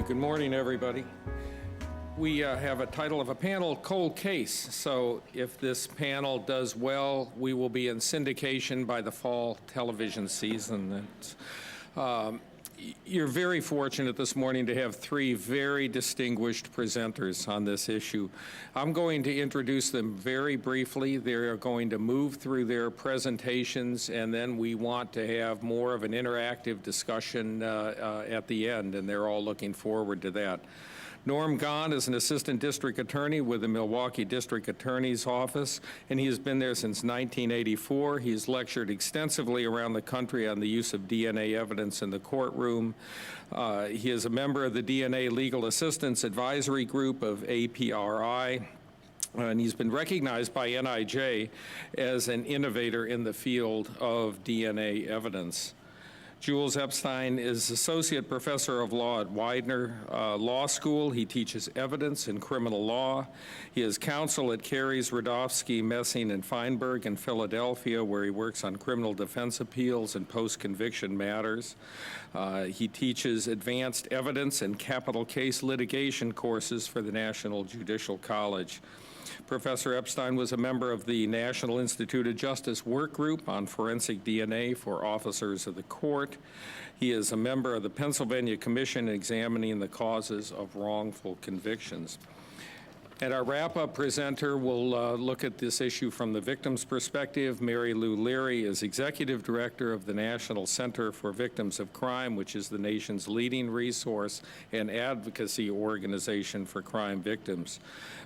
Good morning, everybody. We have a title of a panel, Cold Case. So if this panel does well, we will be in syndication by the fall television season. You're very fortunate this morning to have three very distinguished presenters on this issue. I'm going to introduce them very briefly. They're going to move through their presentations, and then we want to have more of an interactive discussion at the end, and they're all looking forward to that. Norm Gahn is an assistant district attorney with the Milwaukee District Attorney's Office, and he has been there since 1984. He has lectured extensively around the country on the use of DNA evidence in the courtroom. He is a member of the DNA Legal Assistance Advisory Group of APRI, and he's been recognized by NIJ as an innovator in the field of DNA evidence. Jules Epstein is Associate Professor of Law at Widener Law School. He teaches evidence in criminal law. He is counsel at Carey's, Radofsky, Messing, and Feinberg in Philadelphia, where he works on criminal defense appeals and post-conviction matters. He teaches advanced evidence and capital case litigation courses for the National Judicial College. Professor Epstein was a member of the National Institute of Justice Work Group on Forensic DNA for Officers of the Court. He is a member of the Pennsylvania Commission examining the causes of wrongful convictions. And our wrap-up presenter will look at this issue from the victim's perspective. Mary Lou Leary is Executive Director of the National Center for Victims of Crime, which is the nation's leading resource and advocacy organization for crime victims.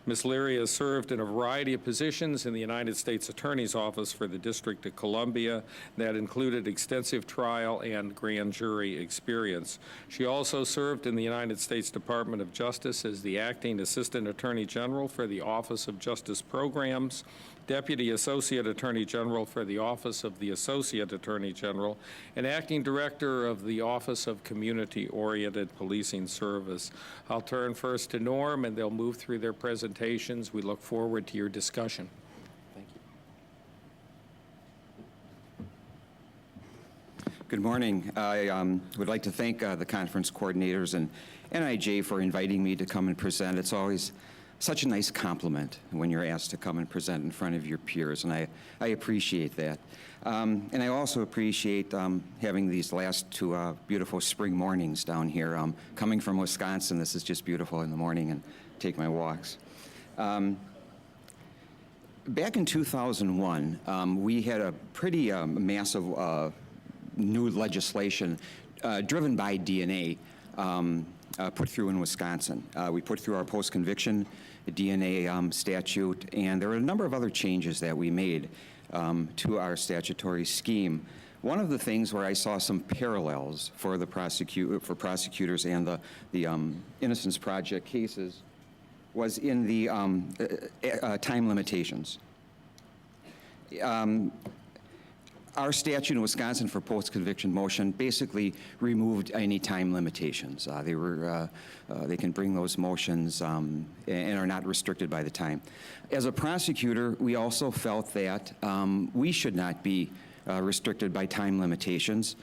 Ms. Leary has served in a variety of positions in the United States Attorney's Office for the District of Columbia. That included extensive trial and grand jury experience. She also served in the United States Department of Justice as the Acting Assistant Attorney General for the Office of Justice Programs, Deputy Associate Attorney General for the Office of the Associate Attorney General, and Acting Director of the Office of Community-Oriented Policing Service. I'll turn first to Norm, and they'll move through their presentations. We look forward to your discussion. Thank you. Good morning. I would like to thank the conference coordinators and NIJ for inviting me to come and present. It's always such a nice compliment when you're asked to come and present in front of your peers, and I appreciate that. And I also appreciate having these last two beautiful spring mornings down here. Coming from Wisconsin, this is just beautiful in the morning and take my walks. Back in 2001, we had a pretty massive new legislation driven by DNA put through in Wisconsin. We put through our post-conviction DNA statute, and there were a number of other changes that we made to our statutory scheme. One of the things where I saw some parallels for the prosecutors and the Innocence Project cases was in the time limitations. Our statute in Wisconsin for post-conviction motion basically removed any time limitations. They can bring those motions and are not restricted by the time. As a prosecutor, we also felt that we should not be restricted by time limitations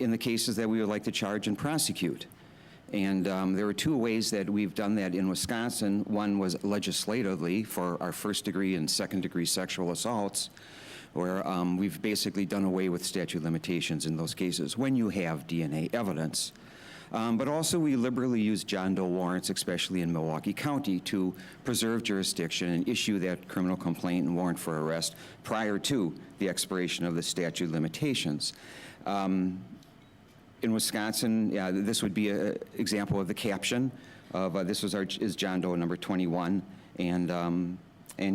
in the cases that we would like to charge and prosecute. And there were two ways that we've done that in Wisconsin. One was legislatively for our first-degree and second-degree sexual assaults, where we've basically done away with statute limitations in those cases when you have DNA evidence. But also we liberally use John Doe warrants, especially in Milwaukee County, to preserve jurisdiction and issue that criminal complaint and warrant for arrest prior to the expiration of the statute limitations. In Wisconsin, this would be an example of the caption of this is John Doe number 21, and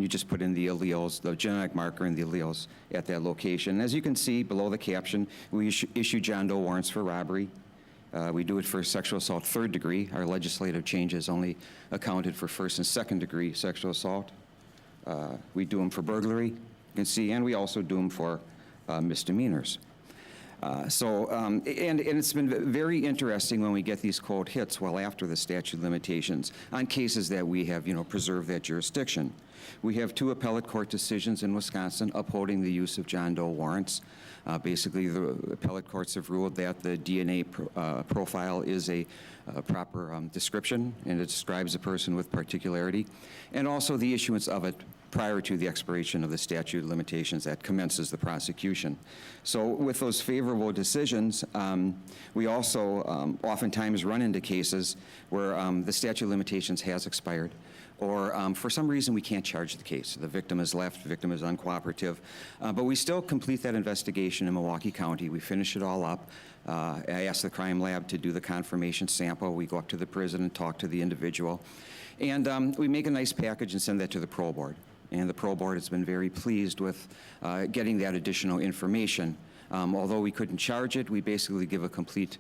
you just put in the alleles, the genetic marker and the alleles at that location. As you can see below the caption, we issue John Doe warrants for robbery. We do it for sexual assault third degree. Our legislative changes only accounted for first and second degree sexual assault. We do them for burglary, you can see, and we also do them for misdemeanors. And it's been very interesting when we get these cold hits well after the statute of limitations on cases that we have, preserved that jurisdiction. We have 2 appellate court decisions in Wisconsin upholding the use of John Doe warrants. Basically, the appellate courts have ruled that the DNA profile is a proper description, and it describes a person with particularity, and also the issuance of it prior to the expiration of the statute of limitations that commences the prosecution. So with those favorable decisions, we also oftentimes run into cases where the statute of limitations has expired, or for some reason we can't charge the case. The victim is left, the victim is uncooperative, but we still complete that investigation in Milwaukee County. We finish it all up. I ask the crime lab to do the confirmation sample. We go up to the prison and talk to the individual. And we make a nice package and send that to the parole board. And the parole board has been very pleased with getting that additional information. Although we couldn't charge it, we basically give a complete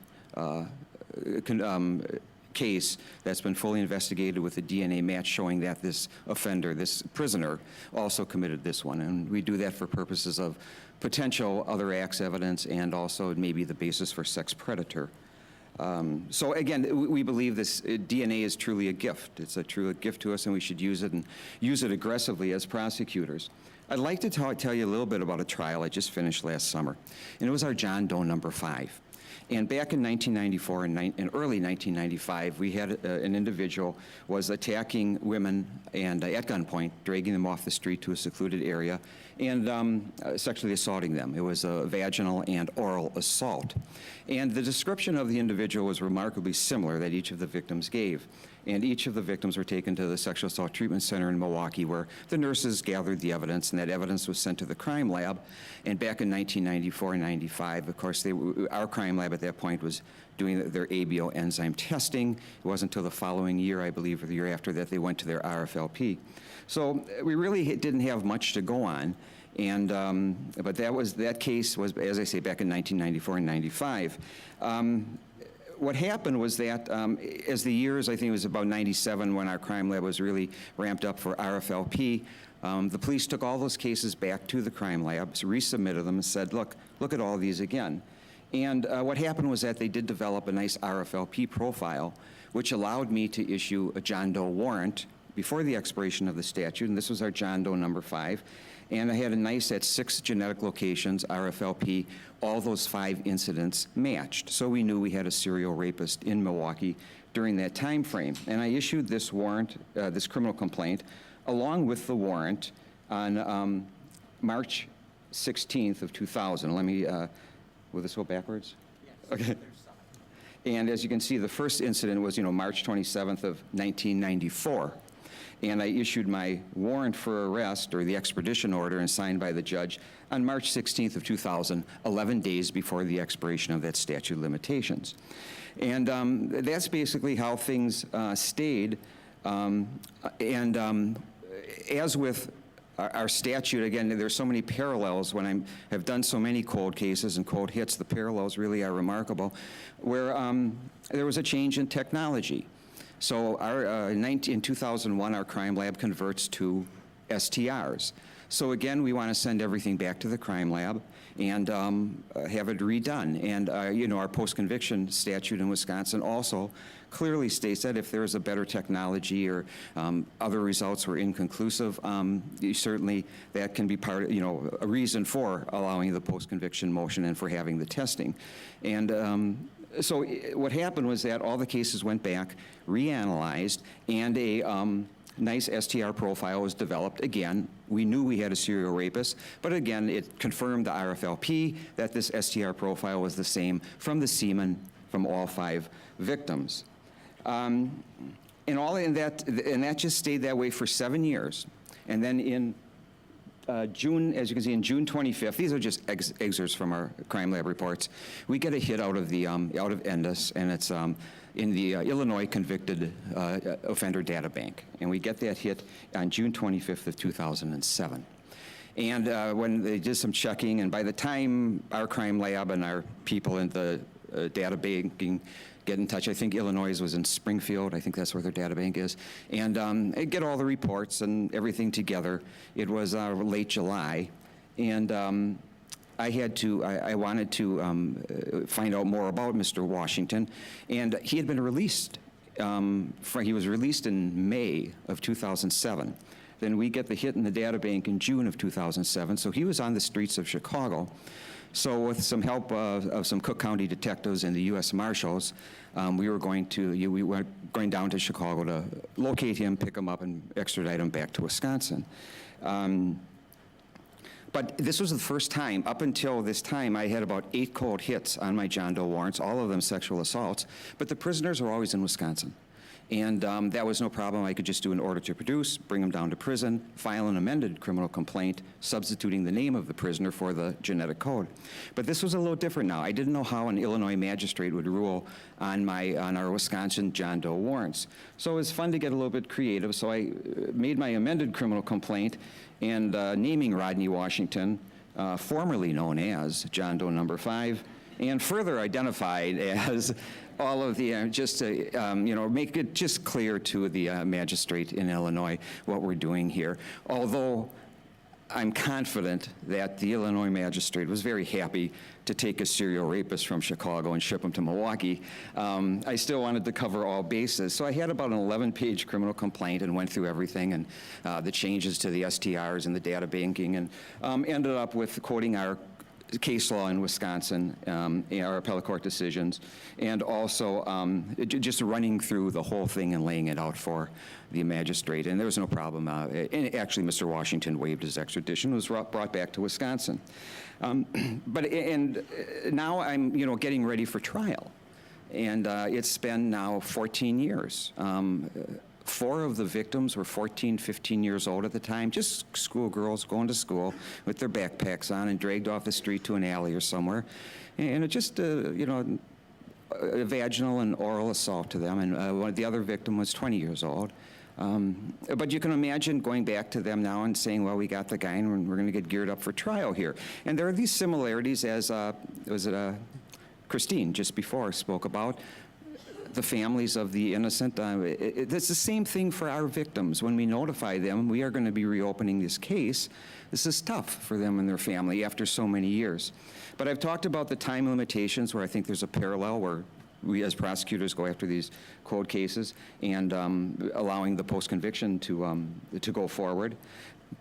case that's been fully investigated with a DNA match showing that this offender, this prisoner, also committed this one. And we do that for purposes of potential other acts evidence and also maybe the basis for sex predator. So again, we believe this DNA is truly a gift. It's a true gift to us, and we should use it and use it aggressively as prosecutors. I'd like to tell you a little bit about a trial I just finished last summer, and it was our John Doe number 5. And back in 1994 and early 1995, we had an individual was attacking women and at gunpoint, dragging them off the street to a secluded area, and sexually assaulting them. It was a vaginal and oral assault. And the description of the individual was remarkably similar that each of the victims gave. And each of the victims were taken to the Sexual Assault Treatment Center in Milwaukee, where the nurses gathered the evidence, and that evidence was sent to the crime lab. And back in 1994 and 95, of course, our crime lab at that point was doing their ABO enzyme testing. It wasn't until the following year, I believe, or the year after that, they went to their RFLP. So we really didn't have much to go on. And, but that case was, as I say, back in 1994 and 95. What happened was that as the years, I think it was about 97 when our crime lab was really ramped up for RFLP, the police took all those cases back to the crime lab, resubmitted them, and said, look at all these again. And what happened was that they did develop a nice RFLP profile, which allowed me to issue a John Doe warrant before the expiration of the statute, and this was our John Doe number 5. And I had a nice, at 6 genetic locations, RFLP, all those 5 incidents matched. So we knew we had a serial rapist in Milwaukee during that time frame. And I issued this warrant, this criminal complaint, along with the warrant on March 16th of 2000. Let me, will this go backwards? Yes. Okay. And as you can see, the first incident was, March 27th of 1994. And I issued my warrant for arrest, or the extradition order, and signed by the judge on March 16th of 2000, 11 days before the expiration of that statute of limitations. And that's basically how things stayed. As with our statute, again, there's so many parallels. When I have done so many cold cases and cold hits, the parallels really are remarkable, where there was a change in technology. So in 2001, our crime lab converts to STRs. So again, we want to send everything back to the crime lab and have it redone. And our post-conviction statute in Wisconsin also clearly states that if there is a better technology or other results were inconclusive, certainly that can be part of, a reason for allowing the post-conviction motion and for having the testing. And so what happened was that all the cases went back, reanalyzed, and a nice STR profile was developed. Again, we knew we had a serial rapist, but again, it confirmed the RFLP that this STR profile was the same from the semen from all 5 victims. And that just stayed that way for 7 years. And then in June, as you can see, in June 25th, these are just excerpts from our crime lab reports. We get a hit out of ENDIS, and it's in the Illinois Convicted Offender Data Bank, and we get that hit on June 25th of 2007. And when they did some checking, and by the time our crime lab and our people in the data banking get in touch. I think Illinois was in Springfield. I think that's where their data bank is. And get all the reports and everything together. It was late July. And I wanted to find out more about Mr. Washington, and he had been released. He was released in May of 2007. Then we get the hit in the data bank in June of 2007, so he was on the streets of Chicago. So with some help of some Cook County detectives and the U.S. Marshals, we were going down to Chicago to locate him, pick him up, and extradite him back to Wisconsin. But this was the first time. Up until this time, I had about 8 cold hits on my John Doe warrants, all of them sexual assaults, but the prisoners are always in Wisconsin. And that was no problem. I could just do an order to produce, bring them down to prison, file an amended criminal complaint, substituting the name of the prisoner for the genetic code. But this was a little different now. I didn't know how an Illinois magistrate would rule on our Wisconsin John Doe warrants. So it was fun to get a little bit creative. So I made my amended criminal complaint and naming Rodney Washington, formerly known as John Doe number 5, and further identified as all of the, just to, make it just clear to the magistrate in Illinois what we're doing here. Although I'm confident that the Illinois magistrate was very happy to take a serial rapist from Chicago and ship him to Milwaukee. I still wanted to cover all bases. So I had about an 11-page criminal complaint and went through everything and the changes to the STRs and the data banking, and ended up with quoting our case law in Wisconsin, our appellate court decisions, and also just running through the whole thing and laying it out for the magistrate. And there was no problem. And actually, Mr. Washington waived his extradition, was brought back to Wisconsin. And now I'm, getting ready for trial. And it's been now 14 years. 4 of the victims were 14, 15 years old at the time, just schoolgirls going to school with their backpacks on and dragged off the street to an alley or somewhere. And it just, a vaginal and oral assault to them. And the other victim was 20 years old. But you can imagine going back to them now and saying, well, we got the guy and we're going to get geared up for trial here. And there are these similarities, as Christine just before spoke about, the families of the innocent. It's the same thing for our victims. When we notify them, we are going to be reopening this case. This is tough for them and their family after so many years. But I've talked about the time limitations where I think there's a parallel where we as prosecutors go after these cold cases and allowing the post-conviction to go forward.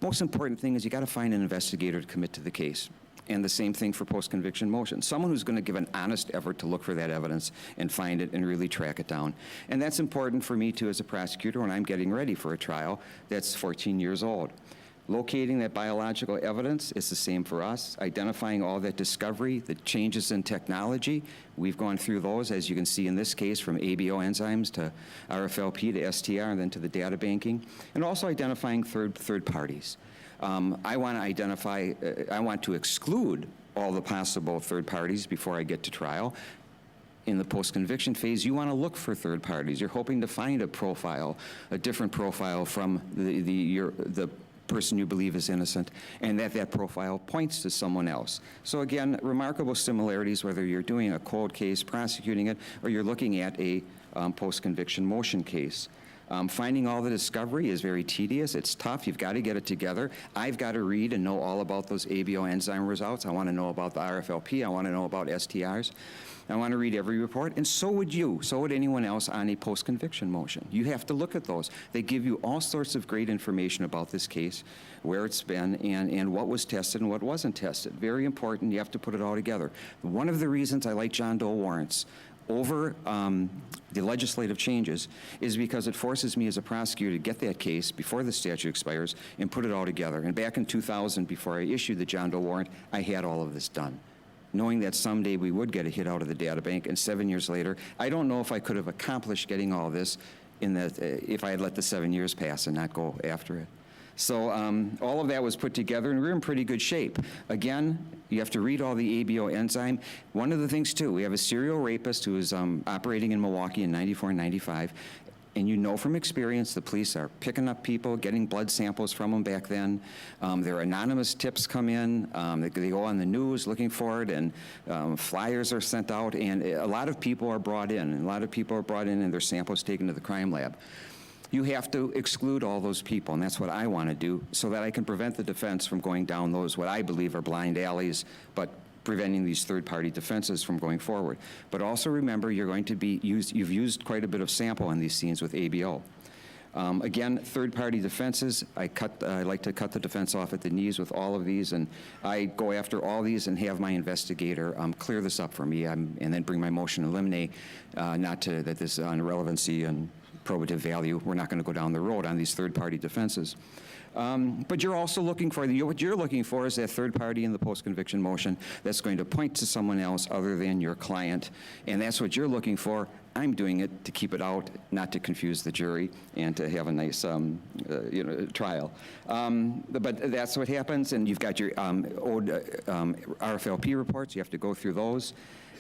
Most important thing is you got to find an investigator to commit to the case. And the same thing for post-conviction motion. Someone who's going to give an honest effort to look for that evidence and find it and really track it down. And that's important for me, too, as a prosecutor when I'm getting ready for a trial that's 14 years old. Locating that biological evidence is the same for us. Identifying all that discovery, the changes in technology. We've gone through those, as you can see in this case, from ABO enzymes to RFLP to STR and then to the data banking. And also identifying third parties. I want to exclude all the possible third parties before I get to trial. In the post-conviction phase, you want to look for third parties. You're hoping to find a profile, a different profile from the person you believe is innocent, and that profile points to someone else. So again, remarkable similarities, whether you're doing a cold case, prosecuting it, or you're looking at a post-conviction motion case. Finding all the discovery is very tedious. It's tough. You've got to get it together. I've got to read and know all about those ABO enzyme results. I want to know about the RFLP. I want to know about STRs. I want to read every report, and so would you. So would anyone else on a post-conviction motion. You have to look at those. They give you all sorts of great information about this case, where it's been, and what was tested and what wasn't tested. Very important. You have to put it all together. One of the reasons I like John Doe warrants over the legislative changes is because it forces me as a prosecutor to get that case before the statute expires and put it all together. And back in 2000, before I issued the John Doe warrant, I had all of this done, knowing that someday we would get a hit out of the data bank. And 7 years later, I don't know if I could have accomplished getting all this if I had let the 7 years pass and not go after it. So all of that was put together, and we're in pretty good shape. Again, you have to read all the ABO enzyme. One of the things, too, we have a serial rapist who is operating in Milwaukee in 94 and 95, and you know from experience the police are picking up people, getting blood samples from them back then. Their anonymous tips come in. They go on the news looking for it, and flyers are sent out, and a lot of people are brought in, and their samples taken to the crime lab. you have to exclude all those people, and that's what I want to do, so that I can prevent the defense from going down those, what I believe are blind alleys, but preventing these third-party defenses from going forward. But also remember, you're going to be you've used quite a bit of sample on these scenes with ABO. Again, third-party defenses, I like to cut the defense off at the knees with all of these, and I go after all these and have my investigator clear this up for me, and then bring my motion to eliminate, not to that this on relevancy and probative value. We're not going to go down the road on these third-party defenses. But you're also looking for, what you're looking for is that third party in the post-conviction motion that's going to point to someone else other than your client, and that's what you're looking for. I'm doing it to keep it out, not to confuse the jury, and to have a nice trial. But that's what happens, and you've got your old RFLP reports. You have to go through those.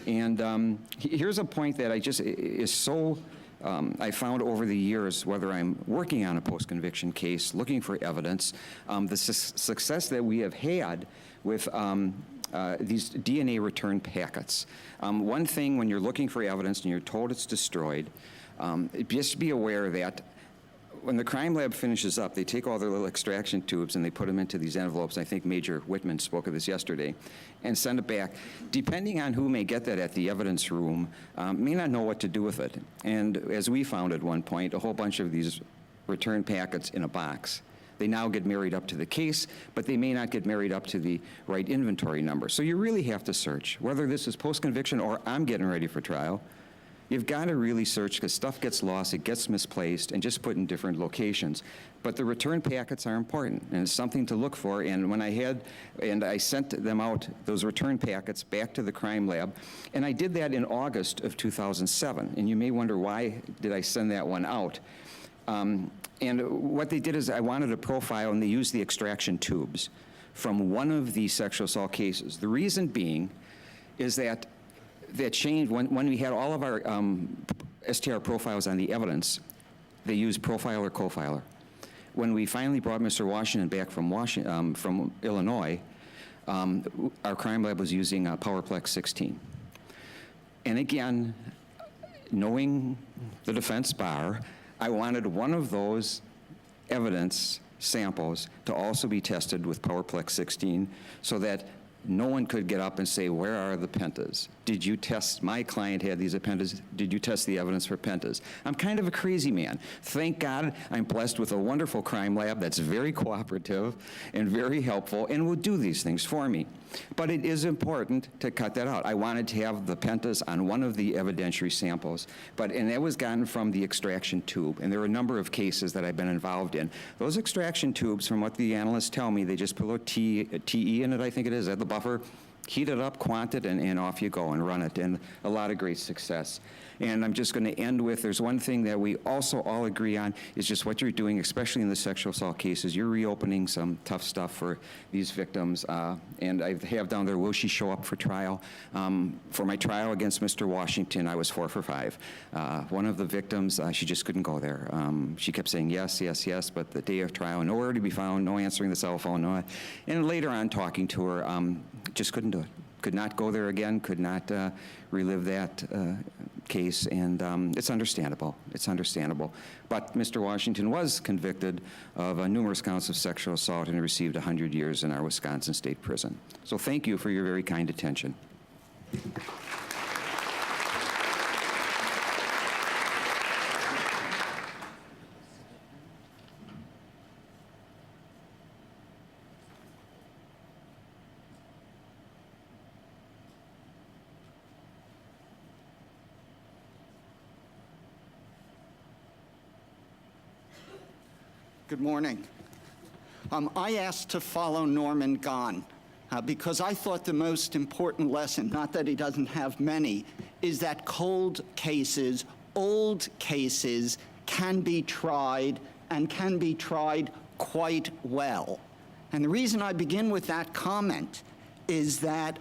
And here's a point that is so I found over the years, whether I'm working on a post-conviction case, looking for evidence, the success that we have had with these DNA return packets. One thing, when you're looking for evidence and you're told it's destroyed, just be aware that when the crime lab finishes up, they take all their little extraction tubes and they put them into these envelopes. I think Major Whitman spoke of this yesterday, and send it back. Depending on who may get that at the evidence room, may not know what to do with it. And as we found at one point, a whole bunch of these return packets in a box. They now get married up to the case, but they may not get married up to the right inventory number. So you really have to search, whether this is post-conviction or I'm getting ready for trial. You've got to really search, because stuff gets lost, it gets misplaced, and just put in different locations. But the return packets are important, and it's something to look for. And when I sent them out, those return packets, back to the crime lab, and I did that in August of 2007. And you may wonder, why did I send that one out? And what they did is, I wanted a profile, and they used the extraction tubes from one of the sexual assault cases. The reason being is that changed when we had all of our STR profiles on the evidence. They used profiler, co-filer. When we finally brought Mr. Washington back from Illinois, our crime lab was using PowerPlex 16. And again, knowing the defense bar, I wanted one of those evidence samples to also be tested with PowerPlex 16, so that no one could get up and say, where are the pentas? Did you test, my client had these pentas, did you test the evidence for pentas? I'm kind of a crazy man. Thank God I'm blessed with a wonderful crime lab that's very cooperative and very helpful and will do these things for me. But it is important to cut that out. I wanted to have the pentas on one of the evidentiary samples, and that was gotten from the extraction tube. And there are a number of cases that I've been involved in. Those extraction tubes, from what the analysts tell me, they just put a little TE in it, I think it is, at the buffer, heat it up, quant it, and off you go and run it, and a lot of great success. And I'm just going to end with, there's one thing that we also all agree on, is just what you're doing, especially in the sexual assault cases. You're reopening some tough stuff for these victims. And I have down there, will she show up for trial? For my trial against Mr. Washington, I was 4 for 5. One of the victims, she just couldn't go there. She kept saying yes, yes, yes, but the day of trial, nowhere to be found, no answering the cell phone, no. And later on, talking to her, just couldn't do it. Could not go there again, could not relive that case, and it's understandable. It's understandable. But Mr. Washington was convicted of numerous counts of sexual assault and received 100 years in our Wisconsin State Prison. So thank you for your very kind attention. Good morning. I asked to follow Norman Gahn because I thought the most important lesson, not that he doesn't have many, is that cold cases, old cases, can be tried and can be tried quite well. And the reason I begin with that comment is that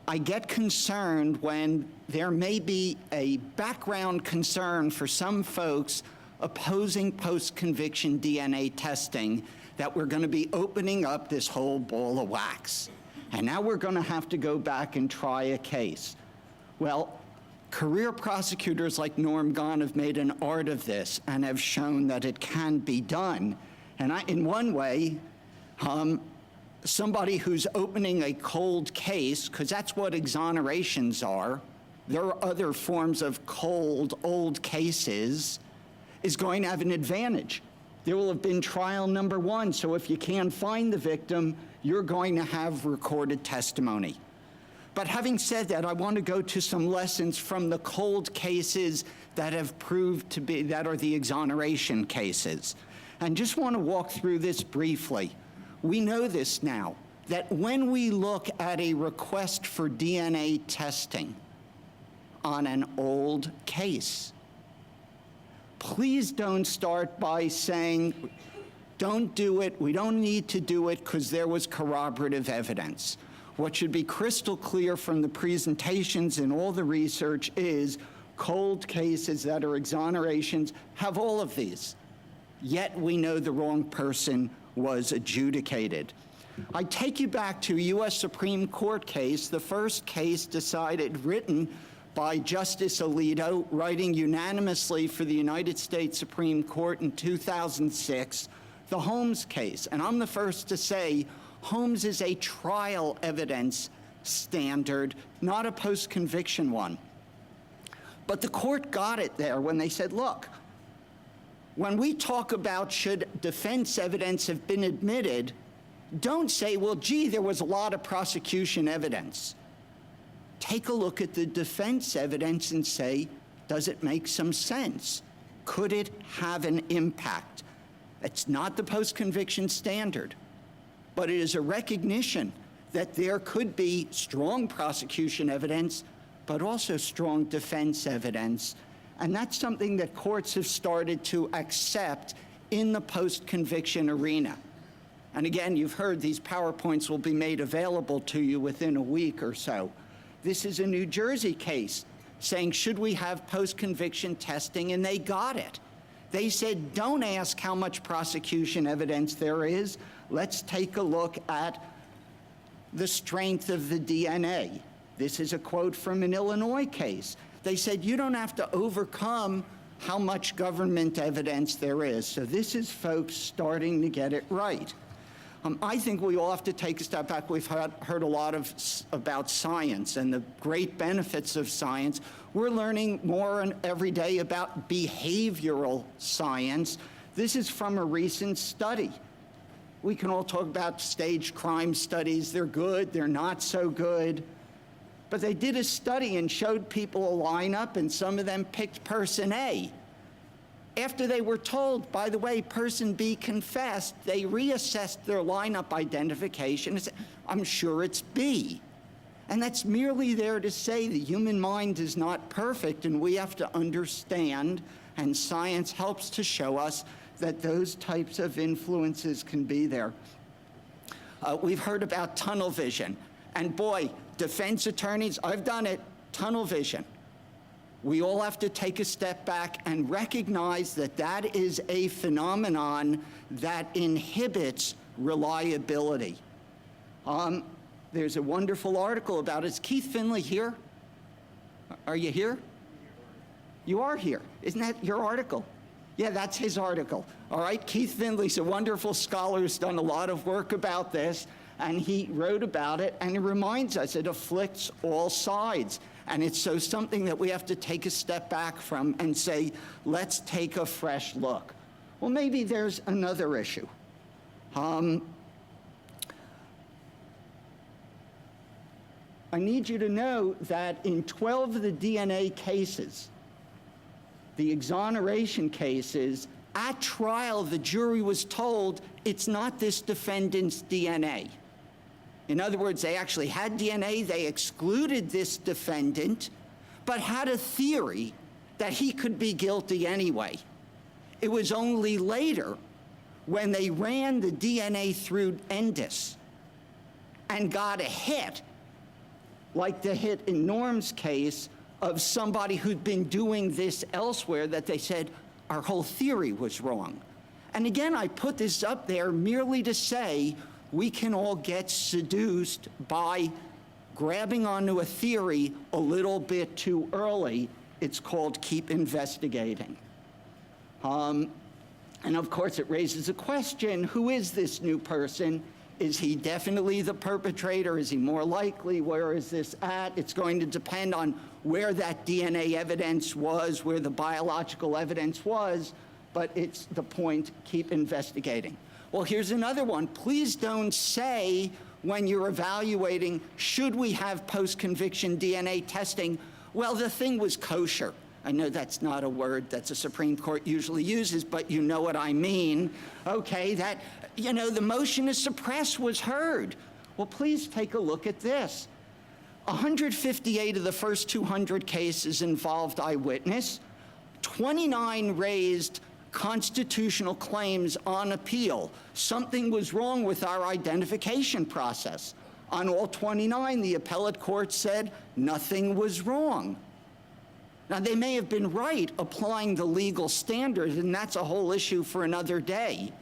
I get concerned when there may be a background concern for some folks opposing post-conviction DNA testing, that we're going to be opening up this whole ball of wax. And now we're going to have to go back and try a case. Well, Career prosecutors like Norm Gahn have made an art of this and have shown that it can be done. And in one way, somebody who's opening a cold case, because that's what exonerations are, there are other forms of cold, old cases, is going to have an advantage. There will have been trial number one, so if you can't find the victim, you're going to have recorded testimony. But having said that, I want to go to some lessons from the cold cases that have proved to be, that are the exoneration cases. And just want to walk through this briefly. We know this now, that when we look at a request for DNA testing on an old case, please don't start by saying, don't do it, we don't need to do it because there was corroborative evidence. What should be crystal clear from the presentations and all the research is cold cases that are exonerations have all of these. Yet we know the wrong person was adjudicated. I take you back to a U.S. Supreme Court case, the first case decided, written by Justice Alito, writing unanimously for the United States Supreme Court in 2006, the Holmes case. And I'm the first to say Holmes is a trial evidence standard, not a post-conviction one. But the court got it there when they said, look, when we talk about should defense evidence have been admitted, don't say, well, gee, there was a lot of prosecution evidence. Take a look at the defense evidence and say, does it make some sense? Could it have an impact? It's not the post-conviction standard, but it is a recognition that there could be strong prosecution evidence, but also strong defense evidence. And that's something that courts have started to accept in the post-conviction arena. And again, you've heard these PowerPoints will be made available to you within a week or so. This is a New Jersey case saying, should we have post-conviction testing? And they got it. They said, don't ask how much prosecution evidence there is. Let's take a look at the strength of the DNA. This is a quote from an Illinois case. They said, you don't have to overcome how much government evidence there is. So this is folks starting to get it right. I think we all have to take a step back. We've heard a lot about science and the great benefits of science. We're learning more every day about behavioral science. This is from a recent study. We can all talk about staged crime studies. They're good, they're not so good. But they did a study and showed people a lineup, and some of them picked person A. After they were told, by the way, person B confessed, they reassessed their lineup identification and said, I'm sure it's B. And that's merely there to say the human mind is not perfect, and we have to understand, and science helps to show us that those types of influences can be there. We've heard about tunnel vision. And boy, defense attorneys, I've done it, tunnel vision. We all have to take a step back and recognize that that is a phenomenon that inhibits reliability. There's a wonderful article about it. Is Keith Finley here? Are you here? You are here. Isn't that your article? Yeah, that's his article. All right, Keith Finley's a wonderful scholar who's done a lot of work about this, and he wrote about it, and it reminds us it afflicts all sides. And it's so something that we have to take a step back from and say, let's take a fresh look. Well, maybe there's another issue. I need you to know that in 12 of the DNA cases, the exoneration cases, at trial, the jury was told it's not this defendant's DNA. In other words, they actually had DNA, they excluded this defendant, but had a theory that he could be guilty anyway. It was only later when they ran the DNA through Endis and got a hit, like the hit in Norm's case of somebody who'd been doing this elsewhere, that they said, our whole theory was wrong. And again, I put this up there merely to say, we can all get seduced by grabbing onto a theory a little bit too early. It's called keep investigating. And of course, it raises a question, who is this new person? Is he definitely the perpetrator? Is he more likely? Where is this at? It's going to depend on where that DNA evidence was, where the biological evidence was, but it's the point, keep investigating. Well, here's another one. Please don't say when you're evaluating, should we have post-conviction DNA testing? Well, the thing was kosher. I know that's not a word that the Supreme Court usually uses, but you know what I mean. Okay, that, you know, the motion to suppress was heard. Well, please take a look at this. 158 of the first 200 cases involved eyewitness. 29 raised constitutional claims on appeal. Something was wrong with our identification process. On all 29, the appellate court said nothing was wrong. Now, they may have been right applying the legal standards, and that's a whole issue for another day.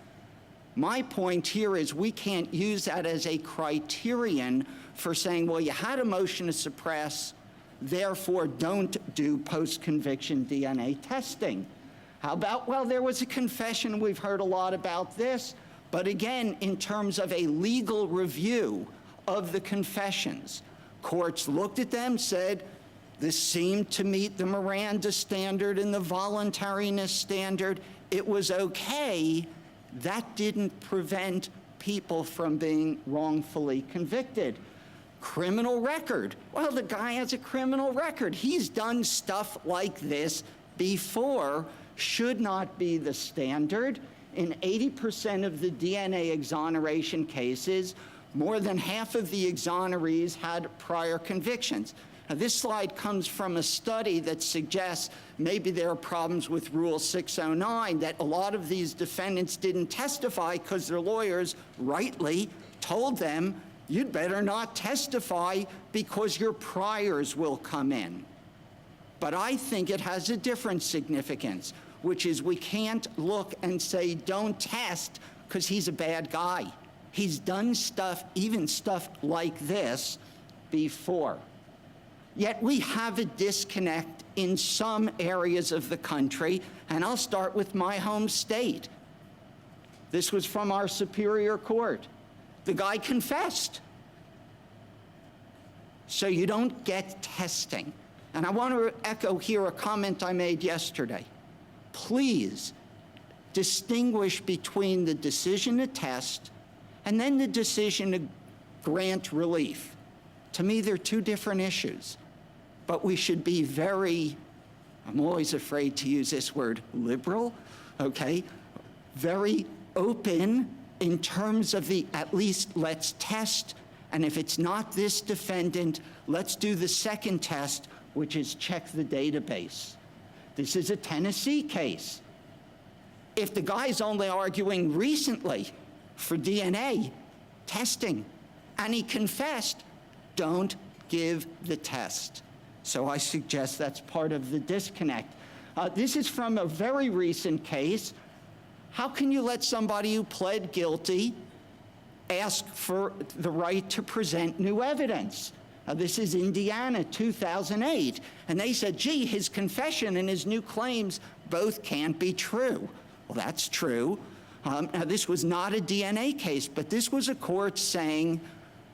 My point here is we can't use that as a criterion for saying, well, you had a motion to suppress, therefore don't do post-conviction DNA testing. How about, well, there was a confession, we've heard a lot about this, but again, in terms of a legal review of the confessions, courts looked at them, said, this seemed to meet the Miranda standard and the voluntariness standard. It was okay. That didn't prevent people from being wrongfully convicted. Criminal record. Well, the guy has a criminal record. He's done stuff like this before. Should not be the standard. In 80% of the DNA exoneration cases, more than half of the exonerees had prior convictions. Now, this slide comes from a study that suggests maybe there are problems with Rule 609, that a lot of these defendants didn't testify because their lawyers rightly told them, you'd better not testify because your priors will come in. But I think it has a different significance, which is we can't look and say, don't test because he's a bad guy. He's done stuff, even stuff like this, before. Yet we have a disconnect in some areas of the country, and I'll start with my home state. This was from our Superior Court. The guy confessed. So you don't get testing. And I want to echo here a comment I made yesterday. Please distinguish between the decision to test and then the decision to grant relief. To me, they're two different issues. But we should be very, I'm always afraid to use this word, liberal, okay? Very open in terms of the, at least let's test, and if it's not this defendant, let's do the second test, which is check the database. This is a Tennessee case. If the guy's only arguing recently for DNA testing, and he confessed, don't give the test. So I suggest that's part of the disconnect. This is from a very recent case. How can you let somebody who pled guilty ask for the right to present new evidence? This is Indiana, 2008. And they said, gee, his confession and his new claims both can't be true. Well, that's true. Now, this was not a DNA case, but this was a court saying,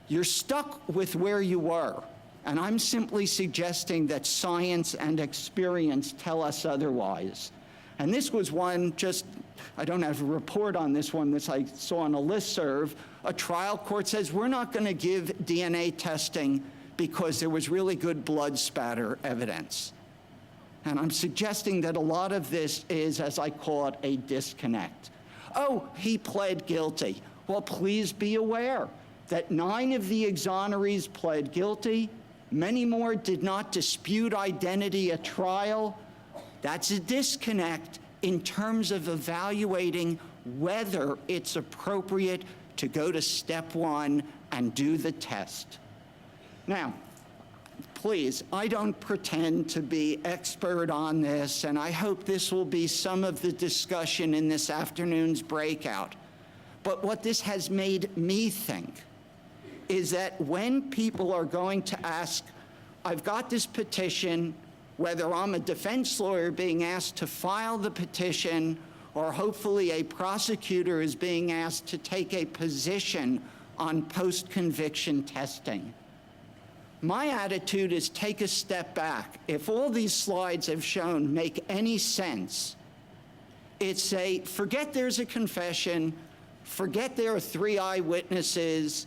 you're stuck with where you were. And I'm simply suggesting that science and experience tell us otherwise. And this was one, just, I don't have a report on this one, this I saw on a listserv. A trial court says, we're not going to give DNA testing because there was really good blood spatter evidence. And I'm suggesting that a lot of this is, as I call it, a disconnect. Oh, he pled guilty. Well, please be aware that 9 of the exonerees pled guilty. Many more did not dispute identity at trial. That's a disconnect in terms of evaluating whether it's appropriate to go to step 1 and do the test. Now, please, I don't pretend to be expert on this, and I hope this will be some of the discussion in this afternoon's breakout. But what this has made me think is that when people are going to ask, I've got this petition, whether I'm a defense lawyer being asked to file the petition, or hopefully a prosecutor is being asked to take a position on post-conviction testing. My attitude is take a step back. If all these slides have shown make any sense, it's a, forget there's a confession, forget there are 3 eyewitnesses.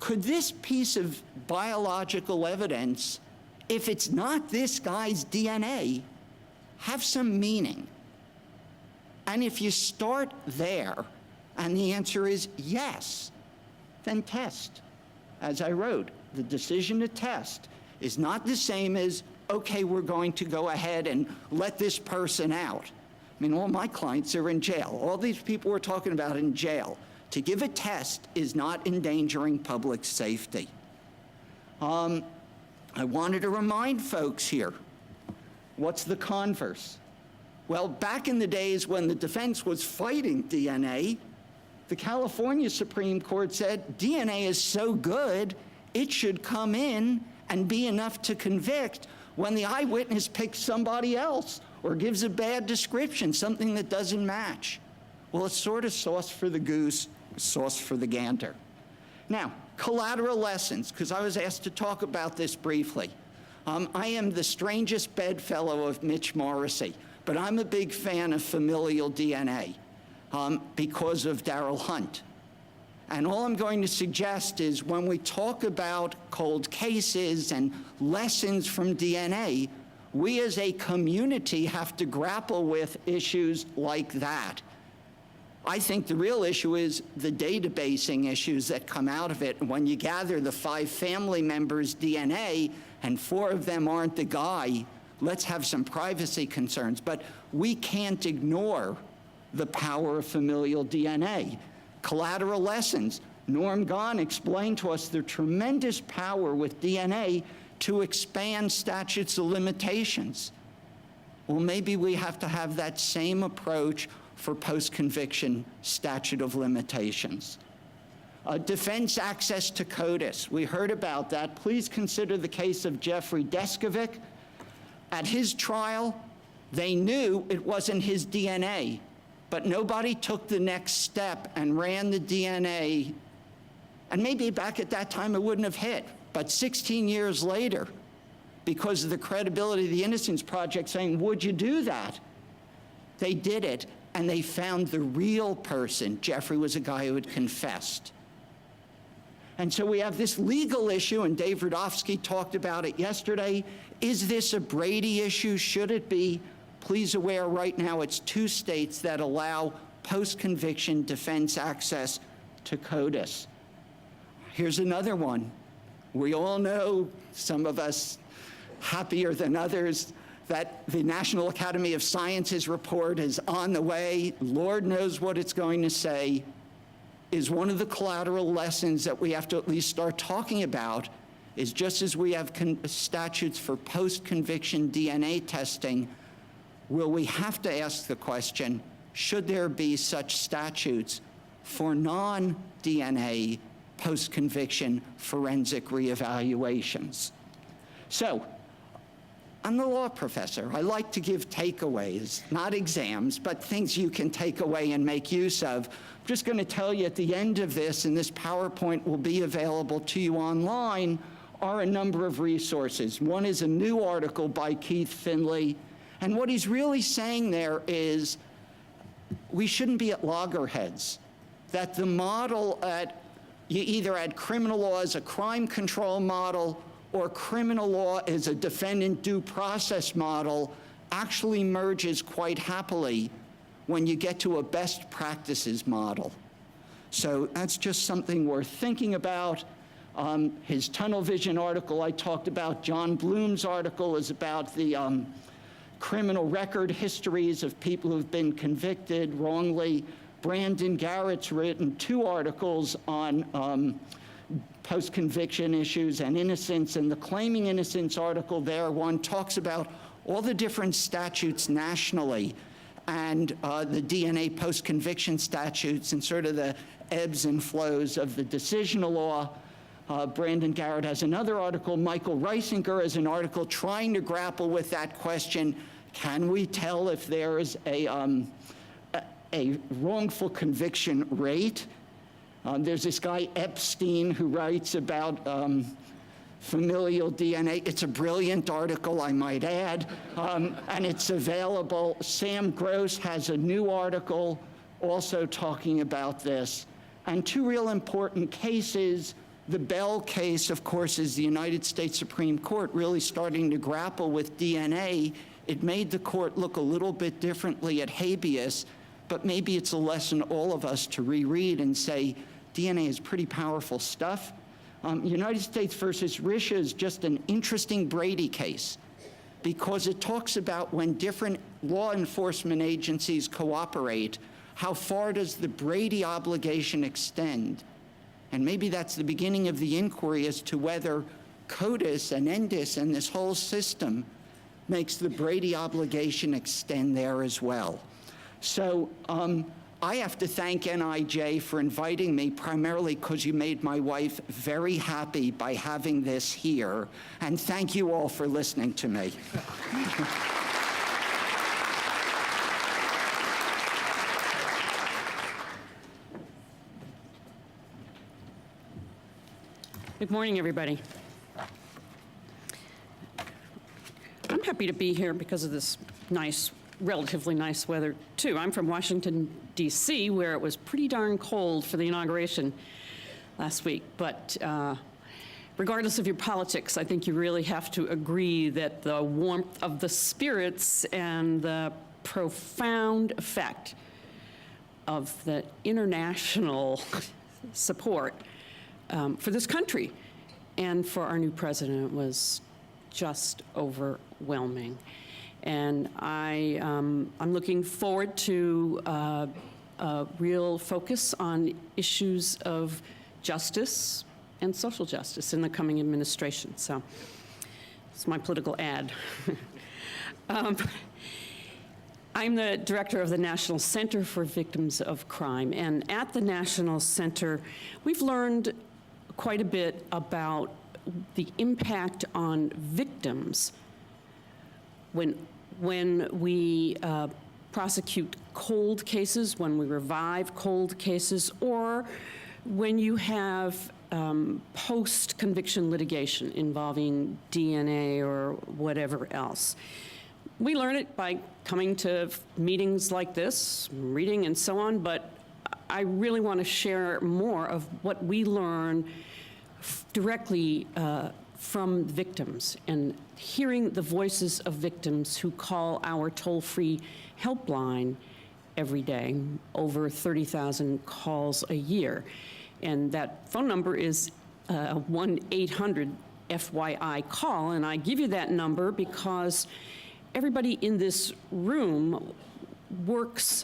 Could this piece of biological evidence, if it's not this guy's DNA, have some meaning? And if you start there, and the answer is yes, then test. As I wrote, the decision to test is not the same as, okay, we're going to go ahead and let this person out. I mean, all my clients are in jail. All these people we're talking about in jail. To give a test is not endangering public safety. I wanted to remind folks here, what's the converse? Well, back in the days when the defense was fighting DNA, the California Supreme Court said DNA is so good, it should come in and be enough to convict when the eyewitness picks somebody else or gives a bad description, something that doesn't match. Well, it's sort of sauce for the goose, sauce for the gander. Now, collateral lessons, because I was asked to talk about this briefly. I am the strangest bedfellow of Mitch Morrissey, but I'm a big fan of familial DNA. Because of Darrell Hunt. And all I'm going to suggest is when we talk about cold cases and lessons from DNA, we as a community have to grapple with issues like that. I think the real issue is the databasing issues that come out of it. And when you gather the 5 family members' DNA and 4 of them aren't the guy, let's have some privacy concerns. But we can't ignore the power of familial DNA. Collateral lessons. Norm Gahn explained to us the tremendous power with DNA to expand statutes of limitations. Well, maybe we have to have that same approach for post-conviction statute of limitations. Defense access to CODIS. We heard about that. Please consider the case of Jeffrey Deskovic. At his trial, they knew it wasn't his DNA, but nobody took the next step and ran the DNA. And maybe back at that time it wouldn't have hit. But 16 years later, because of the credibility of the Innocence Project saying, would you do that? They did it, and they found the real person. Jeffrey was a guy who had confessed. And so we have this legal issue, and Dave Rudofsky talked about it yesterday. Is this a Brady issue? Should it be? Please aware right now it's 2 states that allow post-conviction defense access to CODIS. Here's another one. We all know, some of us happier than others, that the National Academy of Sciences report is on the way. Lord knows what it's going to say. Is one of the collateral lessons that we have to at least start talking about is just as we have statutes for post-conviction DNA testing, will we have to ask the question, should there be such statutes for non-DNA post-conviction forensic reevaluations? So, I'm the law professor. I like to give takeaways, not exams, but things you can take away and make use of. I'm just going to tell you at the end of this, and this PowerPoint will be available to you online, are a number of resources. One is a new article by Keith Finley, and what he's really saying there is we shouldn't be at loggerheads, that the model you either had criminal law as a crime control model or criminal law as a defendant due process model actually merges quite happily when you get to a best practices model. So that's just something worth thinking about. His tunnel vision article I talked about, John Bloom's article is about the criminal record histories of people who've been convicted wrongly. Brandon Garrett's written 2 articles on post-conviction issues and innocence, and the Claiming Innocence article there, one talks about all the different statutes nationally and the DNA post-conviction statutes and sort of the ebbs and flows of the decisional law. Brandon Garrett has another article. Michael Reisinger has an article trying to grapple with that question. Can we tell if there is a wrongful conviction rate? There's this guy Epstein who writes about familial DNA. It's a brilliant article, I might add, and it's available. Sam Gross has a new article also talking about this. And two real important cases. The Bell case, of course, is the United States Supreme Court really starting to grapple with DNA. It made the court look a little bit differently at habeas, but maybe it's a lesson all of us to reread and say, DNA is pretty powerful stuff. United States versus Risha is just an interesting Brady case because it talks about when different law enforcement agencies cooperate, how far does the Brady obligation extend? And maybe that's the beginning of the inquiry as to whether CODIS and ENDIS and this whole system makes the Brady obligation extend there as well. So I have to thank NIJ for inviting me, primarily because you made my wife very happy by having this here. And thank you all for listening to me. Good morning, everybody. I'm happy to be here because of this nice, relatively nice weather, too. I'm from Washington, D.C., where it was pretty darn cold for the inauguration last week. But regardless of your politics, I think you really have to agree that the warmth of the spirits and the profound effect of the international support for this country and for our new president was just overwhelming. And I'm looking forward to a real focus on issues of justice and social justice in the coming administration. So it's my political ad. I'm the director of the National Center for Victims of Crime. And at the National Center, we've learned quite a bit about the impact on victims when we prosecute cold cases, when we revive cold cases, or when you have post-conviction litigation involving DNA or whatever else. We learn it by coming to meetings like this, reading and so on, but I really want to share more of what we learn directly from victims and hearing the voices of victims who call our toll-free helpline every day, over 30,000 calls a year. And that phone number is 1-800-FYI-CALL, and I give you that number because everybody in this room works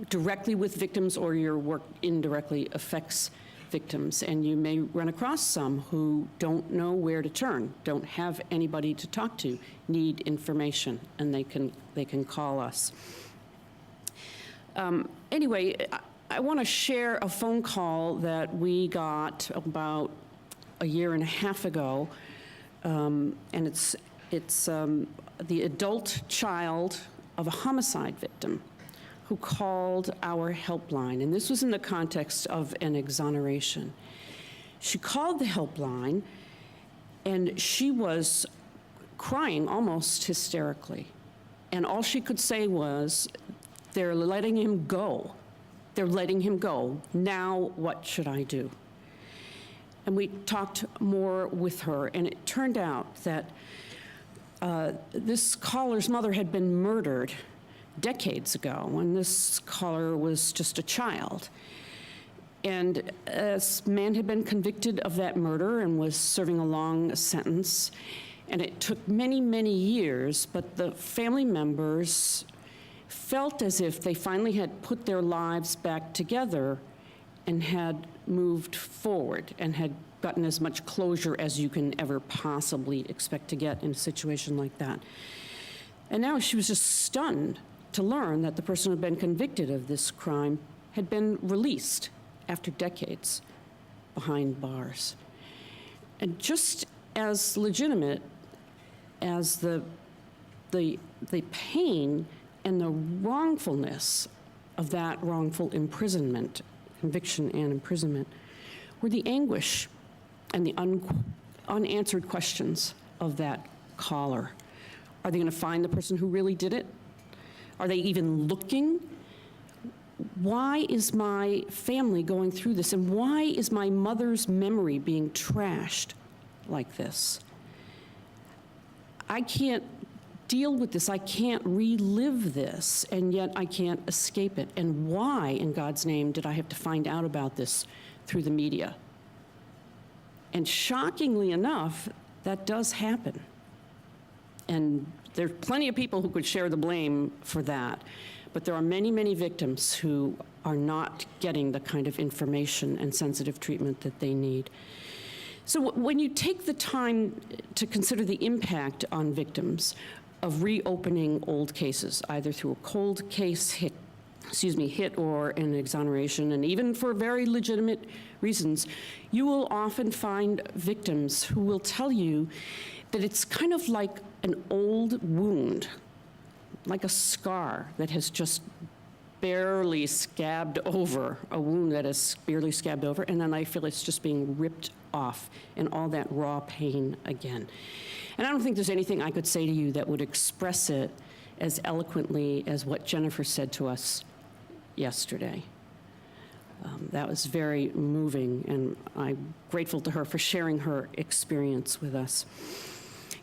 directly with victims, or your work indirectly affects victims, and you may run across some who don't know where to turn, don't have anybody to talk to, need information, and they can call us. Anyway, I want to share a phone call that we got about a year and a half ago, and it's the adult child of a homicide victim who called our helpline, and this was in the context of an exoneration. She called the helpline, and she was crying almost hysterically, and all she could say was, "They're letting him go. They're letting him go. Now what should I do?" And we talked more with her, and it turned out that this caller's mother had been murdered decades ago when this caller was just a child. And this man had been convicted of that murder and was serving a long sentence. And it took many, many years, but the family members felt as if they finally had put their lives back together and had moved forward and had gotten as much closure as you can ever possibly expect to get in a situation like that. And now she was just stunned to learn that the person who had been convicted of this crime had been released after decades behind bars. And just as legitimate as the pain and the wrongfulness of that wrongful imprisonment, conviction and imprisonment, were the anguish and the unanswered questions of that caller. Are they going to find the person who really did it? Are they even looking? Why is my family going through this? And why is my mother's memory being trashed like this? I can't deal with this. I can't relive this, and yet I can't escape it. And why, in God's name, did I have to find out about this through the media? And shockingly enough, that does happen. And there are plenty of people who could share the blame for that. But there are many, many victims who are not getting the kind of information and sensitive treatment that they need. So when you take the time to consider the impact on victims of reopening old cases, either through a cold case hit or an exoneration, and even for very legitimate reasons, you will often find victims who will tell you that it's kind of like an old wound, like a scar that has just barely scabbed over, a wound that has barely scabbed over, and then I feel it's just being ripped off and all that raw pain again. And I don't think there's anything I could say to you that would express it as eloquently as what Jennifer said to us yesterday. That was very moving, and I'm grateful to her for sharing her experience with us.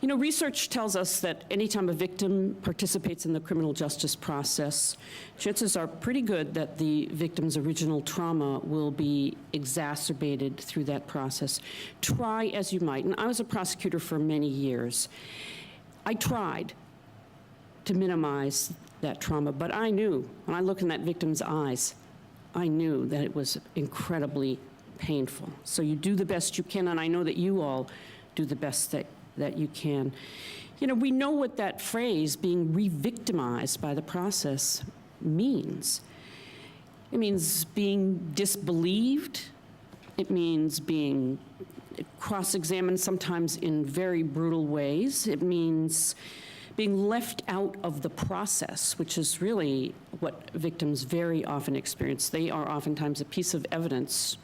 You know, research tells us that anytime a victim participates in the criminal justice process, chances are pretty good that the victim's original trauma will be exacerbated through that process. Try as you might, and I was a prosecutor for many years. I tried to minimize that trauma, but I knew, when I looked in that victim's eyes, I knew that it was incredibly painful. So you do the best you can, and I know that you all do the best that you can. You know, we know what that phrase, being re-victimized by the process, means. It means being disbelieved. It means being cross-examined, sometimes in very brutal ways. It means being left out of the process, which is really what victims very often experience. They are oftentimes a piece of evidence,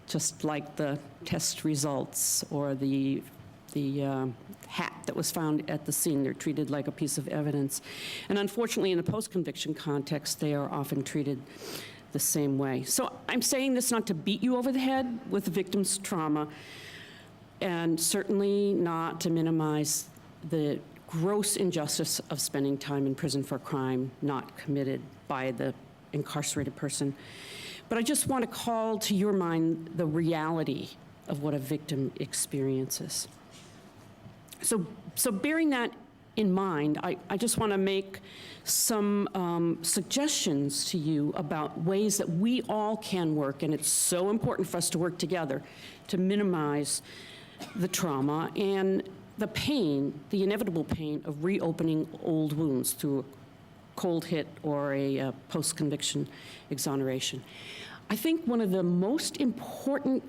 just like the test results or the hat that was found at the scene. They're treated like a piece of evidence. And unfortunately, in the post-conviction context, they are often treated the same way. So I'm saying this not to beat you over the head with the victim's trauma, and certainly not to minimize the gross injustice of spending time in prison for a crime not committed by the incarcerated person. But I just want to call to your mind the reality of what a victim experiences. So bearing that in mind, I just want to make some suggestions to you about ways that we all can work, and it's so important for us to work together to minimize the trauma and the pain, the inevitable pain of reopening old wounds through a cold hit or a post-conviction exoneration. I think one of the most important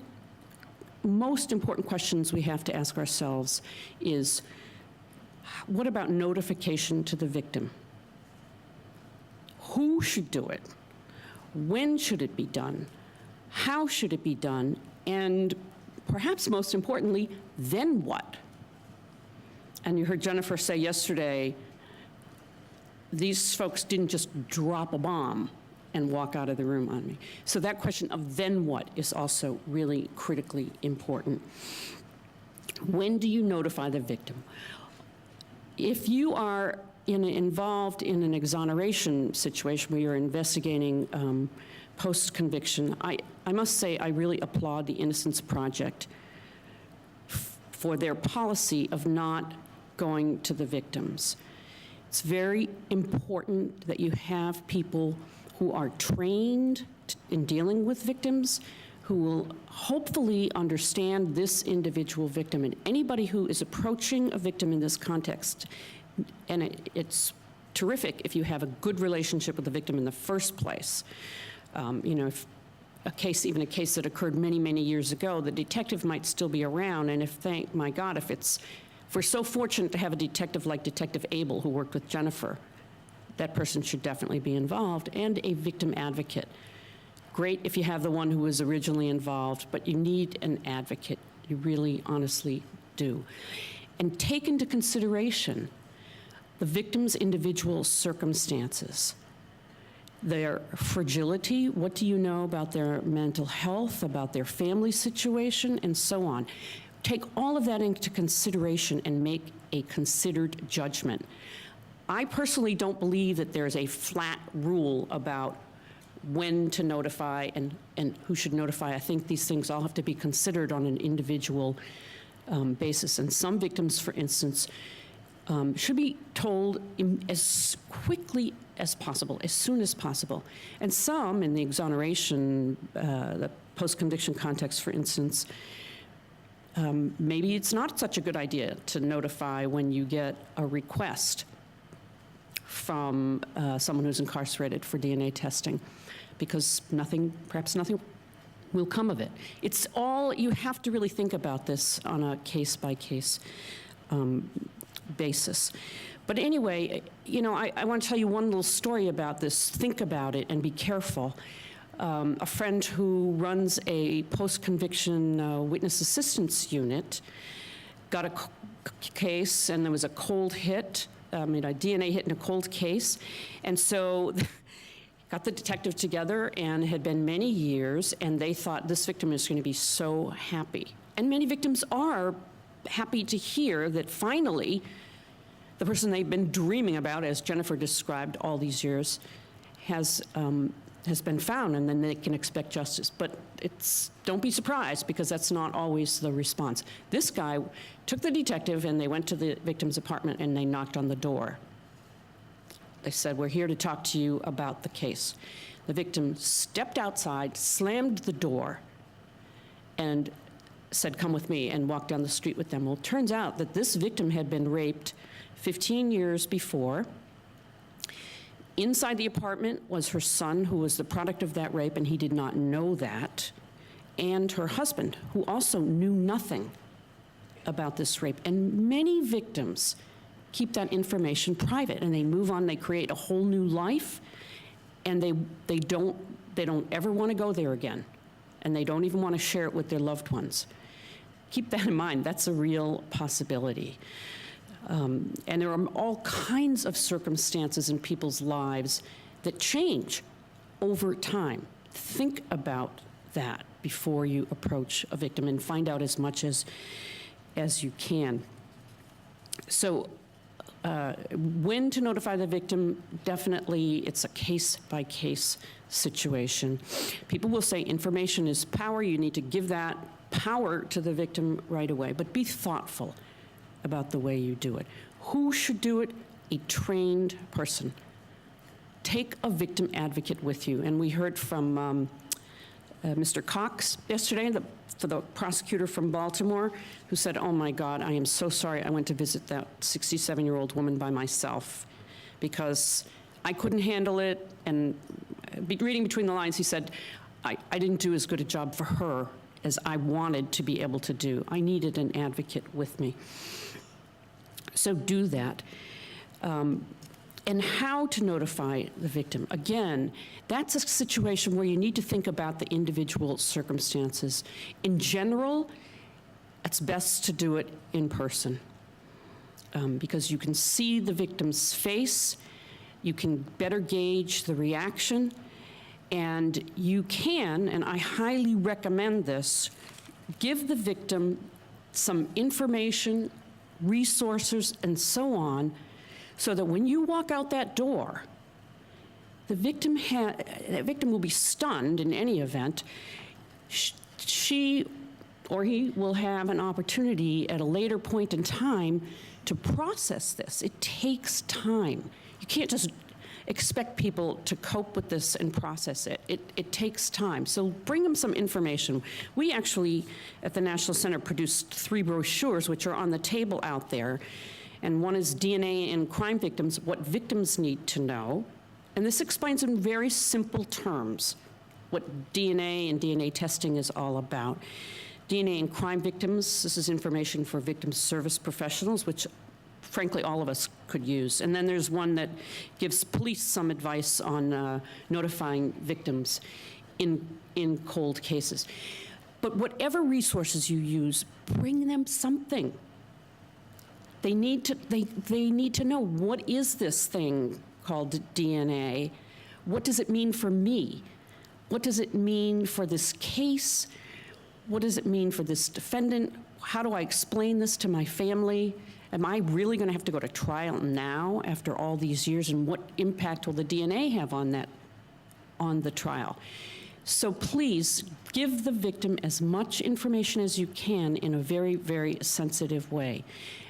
questions we have to ask ourselves is, what about notification to the victim? Who should do it? When should it be done? How should it be done? And perhaps most importantly, then what? And you heard Jennifer say yesterday, these folks didn't just drop a bomb and walk out of the room on me. So that question of then what is also really critically important. When do you notify the victim? If you are involved in an exoneration situation where you're investigating post-conviction, I must say I really applaud the Innocence Project for their policy of not going to the victims. It's very important that you have people who are trained in dealing with victims, who will hopefully understand this individual victim. And anybody who is approaching a victim in this context, and it's terrific if you have a good relationship with the victim in the first place. You know, a case, even a case that occurred many, many years ago, the detective might still be around, and thank my God, if we're so fortunate to have a detective like Detective Abel, who worked with Jennifer, that person should definitely be involved, and a victim advocate. Great if you have the one who was originally involved, but you need an advocate. You really, honestly do. And take into consideration the victim's individual circumstances, their fragility, what do you know about their mental health, about their family situation, and so on. Take all of that into consideration and make a considered judgment. I personally don't believe that there's a flat rule about when to notify and who should notify. I think these things all have to be considered on an individual basis. And some victims, for instance, should be told as quickly as possible, as soon as possible. And some, in the exoneration, the post-conviction context, for instance, maybe it's not such a good idea to notify when you get a request from someone who's incarcerated for DNA testing, because perhaps nothing will come of it. It's all, you have to really think about this on a case-by-case basis. But anyway, you know, I want to tell you one little story about this. Think about it and be careful. A friend who runs a post-conviction witness assistance unit got a case, and there was a cold hit, a DNA hit in a cold case. And so got the detective together, and it had been many years, and they thought this victim is going to be so happy. And many victims are happy to hear that finally the person they've been dreaming about, as Jennifer described all these years, has been found, and then they can expect justice. But don't be surprised, because that's not always the response. This guy took the detective, and they went to the victim's apartment, and they knocked on the door. They said, "We're here to talk to you about the case." The victim stepped outside, slammed the door, and said, "Come with me," and walked down the street with them. Well, it turns out that this victim had been raped 15 years before. Inside the apartment was her son, who was the product of that rape, and he did not know that, and her husband, who also knew nothing about this rape. And many victims keep that information private, and they move on, they create a whole new life, and they don't ever want to go there again, and they don't even want to share it with their loved ones. Keep that in mind. That's a real possibility. And there are all kinds of circumstances in people's lives that change over time. Think about that before you approach a victim, and find out as much as you can. So when to notify the victim, definitely it's a case-by-case situation. People will say information is power. You need to give that power to the victim right away, but be thoughtful about the way you do it. Who should do it? A trained person. Take a victim advocate with you. And we heard from Mr. Cox yesterday, the prosecutor from Baltimore, who said, "Oh my God, I am so sorry I went to visit that 67-year-old woman by myself because I couldn't handle it." And reading between the lines, he said, I didn't do as good a job for her as I wanted to be able to do. I needed an advocate with me. So do that. And how to notify the victim. Again, that's a situation where you need to think about the individual circumstances. In general, it's best to do it in person, because you can see the victim's face, you can better gauge the reaction, and you can, and I highly recommend this, give the victim some information, resources, and so on, so that when you walk out that door, the victim will be stunned in any event. She or he will have an opportunity at a later point in time to process this. It takes time. You can't just expect people to cope with this and process it. It takes time. So bring them some information. We actually, at the National Center, produced 3 brochures, which are on the table out there. And one is DNA in crime victims, what victims need to know. And this explains in very simple terms what DNA and DNA testing is all about. DNA in crime victims, this is information for victim service professionals, which frankly all of us could use. And then there's one that gives police some advice on notifying victims in cold cases. But whatever resources you use, bring them something. They need to know, what is this thing called DNA? What does it mean for me? What does it mean for this case? What does it mean for this defendant? How do I explain this to my family? Am I really going to have to go to trial now after all these years? And what impact will the DNA have on the trial? So please give the victim as much information as you can in a very, very sensitive way.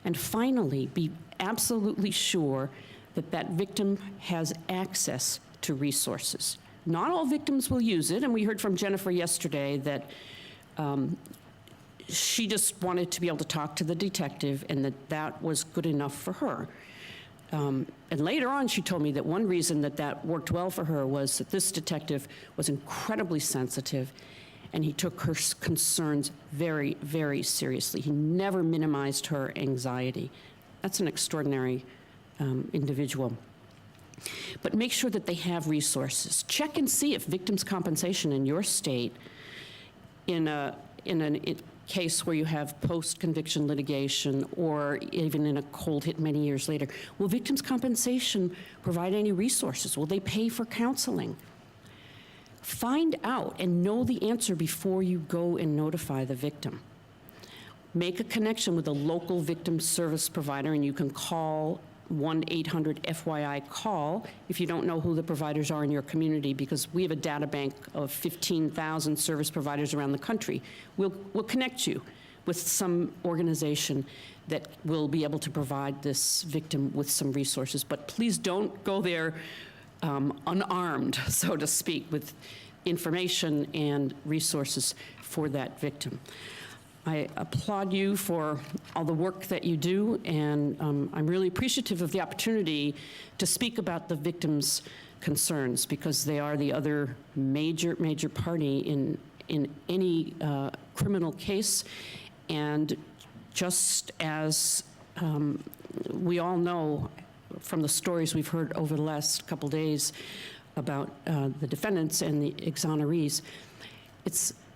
And finally, be absolutely sure that that victim has access to resources. Not all victims will use it, and we heard from Jennifer yesterday that she just wanted to be able to talk to the detective and that was good enough for her. And later on, she told me that one reason that worked well for her was that this detective was incredibly sensitive, and he took her concerns very, very seriously. He never minimized her anxiety. That's an extraordinary individual. But make sure that they have resources. Check and see if victims' compensation in your state, in a case where you have post-conviction litigation or even in a cold hit many years later, will victims' compensation provide any resources? Will they pay for counseling? Find out and know the answer before you go and notify the victim. Make a connection with a local victim service provider, and you can call 1-800-FYI-CALL if you don't know who the providers are in your community, because we have a data bank of 15,000 service providers around the country. We'll connect you with some organization that will be able to provide this victim with some resources. But please don't go there unarmed, so to speak, with information and resources for that victim. I applaud you for all the work that you do, and I'm really appreciative of the opportunity to speak about the victims' concerns, because they are the other major party in any criminal case. And just as we all know from the stories we've heard over the last couple days about the defendants and the exonerees,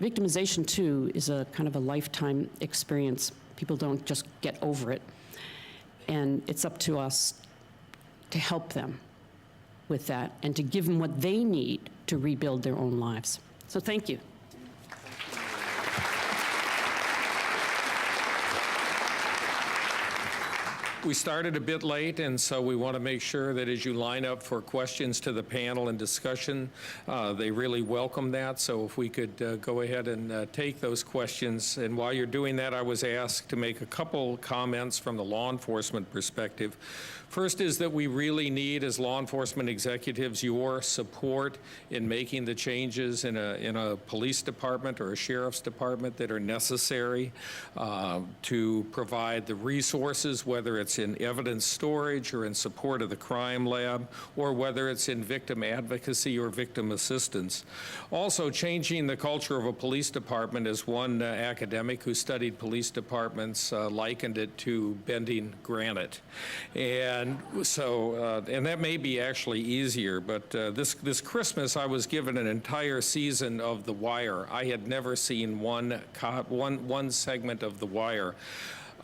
victimization, too, is a kind of a lifetime experience. People don't just get over it. And it's up to us to help them with that and to give them what they need to rebuild their own lives. So thank you. We started a bit late, and so we want to make sure that as you line up for questions to the panel and discussion, they really welcome that. So if we could go ahead and take those questions. And while you're doing that, I was asked to make a couple comments from the law enforcement perspective. First is that we really need, as law enforcement executives, your support in making the changes in a police department or a sheriff's department that are necessary to provide the resources, whether it's in evidence storage or in support of the crime lab, or whether it's in victim advocacy or victim assistance. Also, changing the culture of a police department, as one academic who studied police departments likened it to bending granite. And so, and that may be actually easier, but this Christmas I was given an entire season of The Wire. I had never seen one segment of The Wire.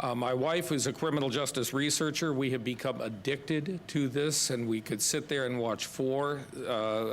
My wife, who's a criminal justice researcher, we have become addicted to this, and we could sit there and watch 4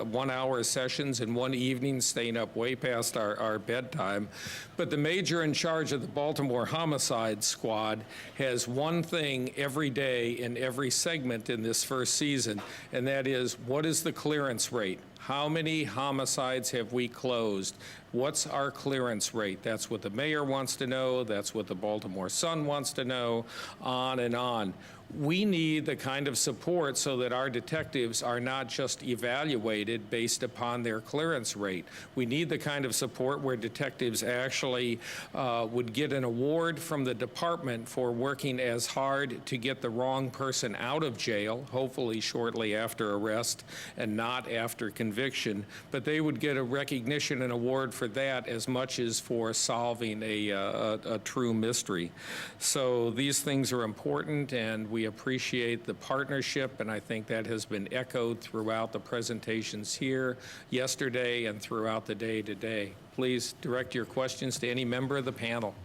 one-hour sessions in one evening, staying up way past our bedtime. But the major in charge of the Baltimore Homicide Squad has one thing every day in every segment in this first season, and that is, what is the clearance rate? How many homicides have we closed? What's our clearance rate? That's what the mayor wants to know. That's what the Baltimore Sun wants to know, on and on. We need the kind of support so that our detectives are not just evaluated based upon their clearance rate. We need the kind of support where detectives actually would get an award from the department for working as hard to get the wrong person out of jail, hopefully shortly after arrest and not after conviction, but they would get a recognition and award for that as much as for solving a true mystery. So these things are important, and we appreciate the partnership, and I think that has been echoed throughout the presentations here yesterday and throughout the day today. Please direct your questions to any member of the panel.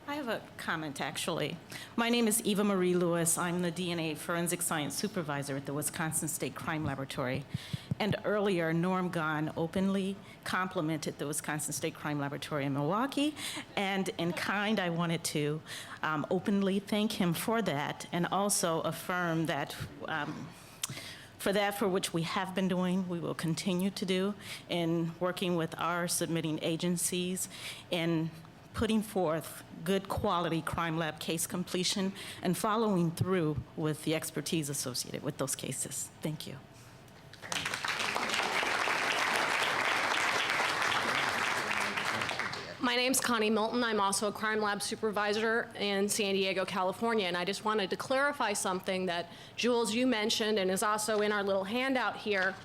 I have a comment, actually. My name is Eva Marie Lewis. I'm the DNA Forensic Science Supervisor at the Wisconsin State Crime Laboratory. And earlier, Norm Gahn openly complimented the Wisconsin State Crime Laboratory in Milwaukee. And in kind, I wanted to openly thank him for that, and also affirm that for which we have been doing, we will continue to do in working with our submitting agencies in putting forth good quality crime lab case completion and following through with the expertise associated with those cases. Thank you. My name's Connie Milton. I'm also a crime lab supervisor in San Diego, California, and I just wanted to clarify something that, Jules, you mentioned and is also in our little handout here,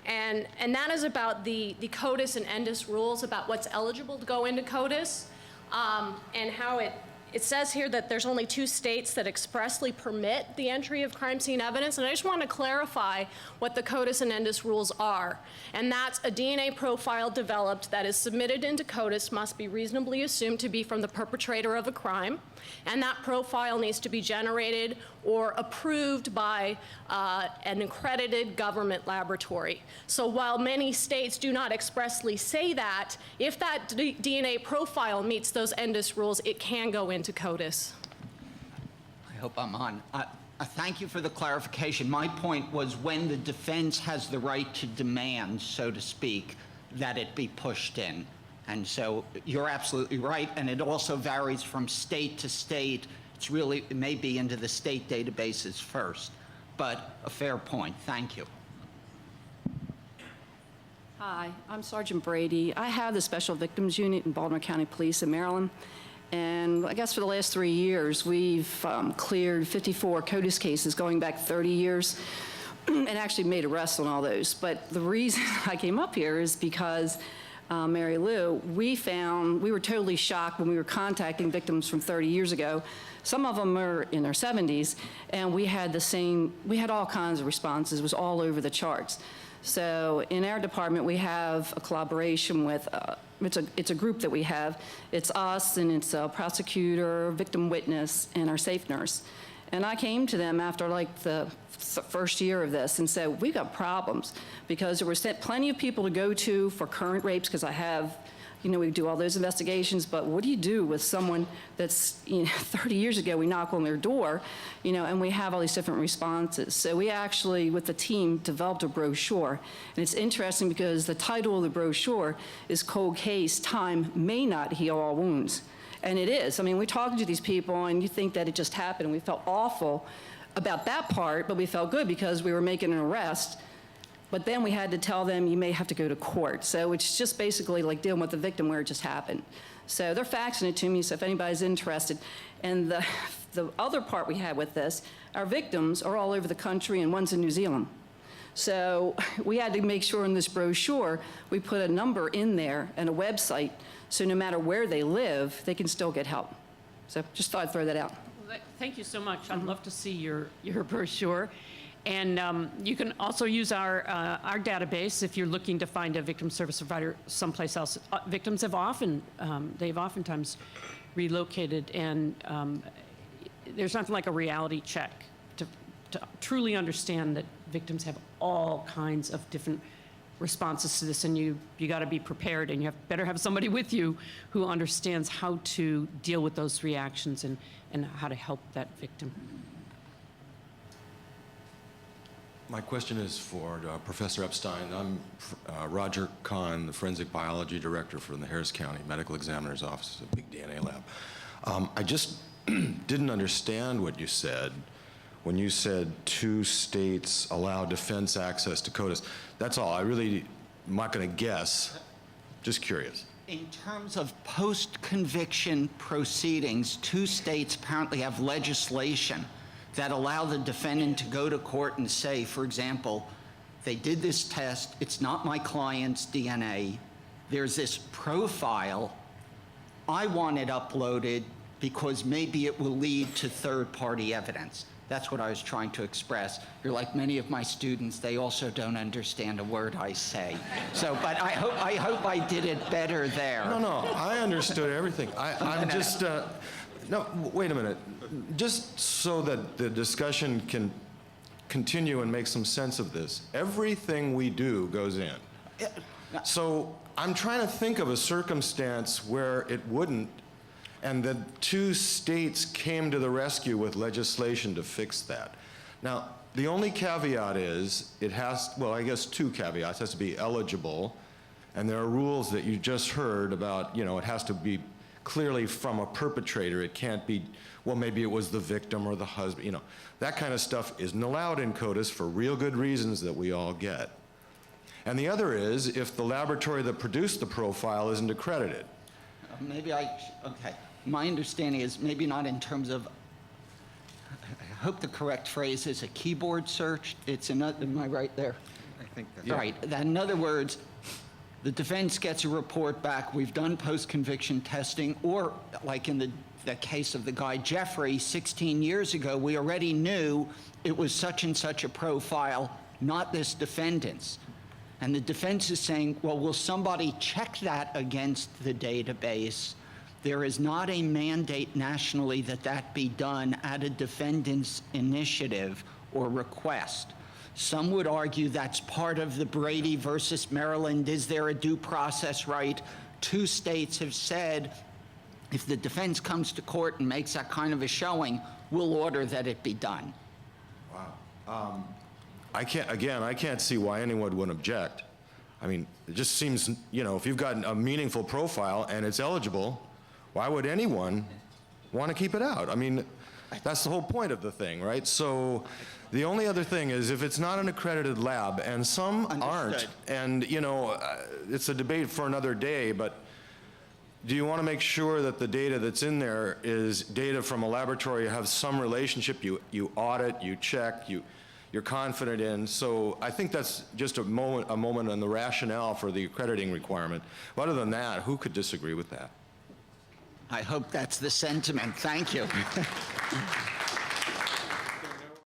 and that is about the CODIS and ENDIS rules about what's eligible to go into CODIS, and how it says here that there's only 2 states that expressly permit the entry of crime scene evidence, and I just want to clarify what the CODIS and ENDIS rules are. And that's a DNA profile developed that is submitted into CODIS must be reasonably assumed to be from the perpetrator of a crime, and that profile needs to be generated or approved by an accredited government laboratory. So while many states do not expressly say that, if that DNA profile meets those ENDIS rules, it can go into CODIS. I hope I'm on. Thank you for the clarification. My point was when the defense has the right to demand, so to speak, that it be pushed in. And so you're absolutely right, and it also varies from state to state. It may be into the state databases first, but a fair point. Thank you. Hi, I'm Sergeant Brady. I have the Special Victims Unit in Baltimore County Police in Maryland. And I guess for the last 3 years, we've cleared 54 CODIS cases going back 30 years and actually made arrests on all those. But the reason I came up here is because, Mary Lou, we were totally shocked when we were contacting victims from 30 years ago. Some of them are in their 70s, and we had all kinds of responses. It was all over the charts. So in our department, we have a collaboration with, it's a group that we have. It's us, and it's a prosecutor, victim witness, and our safe nurse. And I came to them after like the first year of this and said, we got problems, because there were plenty of people to go to for current rapes, because I have, we do all those investigations, but what do you do with someone that's, 30 years ago, we knock on their door, and we have all these different responses. So we actually, with the team, developed a brochure. And it's interesting because the title of the brochure is Cold Case, Time May Not Heal All Wounds. And it is. I mean, we're talking to these people, and you think that it just happened, and we felt awful about that part, but we felt good because we were making an arrest. But then we had to tell them, you may have to go to court. So it's just basically like dealing with the victim where it just happened. So they're faxing it to me, so if anybody's interested. And the other part we had with this, our victims are all over the country, and one's in New Zealand. So we had to make sure in this brochure, we put a number in there and a website, so no matter where they live, they can still get help. So just thought I'd throw that out. Thank you so much. I'd love to see your brochure. And you can also use our database if you're looking to find a victim service provider someplace else. Victims have they've oftentimes relocated, and there's nothing like a reality check to truly understand that victims have all kinds of different responses to this, and you got to be prepared, and you better have somebody with you who understands how to deal with those reactions and how to help that victim. My question is for Professor Epstein. I'm Roger Kahn, the Forensic Biology Director for the Harris County Medical Examiner's Office of Big DNA Lab. I just didn't understand what you said when you said 2 states allow defense access to CODIS. That's all. I'm not going to guess. Just curious. In terms of post-conviction proceedings, 2 states apparently have legislation that allow the defendant to go to court and say, for example, they did this test, it's not my client's DNA, there's this profile, I want it uploaded because maybe it will lead to third-party evidence. That's what I was trying to express. You're like many of my students, they also don't understand a word I say. So, but I hope I did it better there. No, I understood everything. I'm just, no, wait a minute. Just so that the discussion can continue and make some sense of this, everything we do goes in. So I'm trying to think of a circumstance where it wouldn't, and the 2 states came to the rescue with legislation to fix that. Now, the only caveat is it has, well, I guess 2 caveats. It has to be eligible, and there are rules that you just heard about, you know, it has to be clearly from a perpetrator. It can't be, well, maybe it was the victim or the husband, you know. That kind of stuff isn't allowed in CODIS for real good reasons that we all get. And the other is if the laboratory that produced the profile isn't accredited. Okay. My understanding is maybe not in terms of, I hope the correct phrase is a keyboard search. It's another, am I right there? I think that's Right. That, in other words, the defense gets a report back, we've done post-conviction testing, or like in the case of the guy Jeffrey, 16 years ago, we already knew it was such and such a profile, not this defendant's. And the defense is saying, well, will somebody check that against the database? There is not a mandate nationally that that be done at a defendant's initiative or request. Some would argue that's part of the Brady versus Maryland, is there a due process right? 2 states have said, if the defense comes to court and makes that kind of a showing, we'll order that it be done. Wow. I can't see why anyone would object. I mean, it just seems, you know, if you've got a meaningful profile and it's eligible, why would anyone want to keep it out? I mean, that's the whole point of the thing, right? So the only other thing is if it's not an accredited lab, and some aren't, and, you know, it's a debate for another day, but do you want to make sure that the data that's in there is data from a laboratory you have some relationship, you audit, you check, you're confident in? So I think that's just a moment on the rationale for the accrediting requirement. But other than that, who could disagree with that? I hope that's the sentiment. Thank you.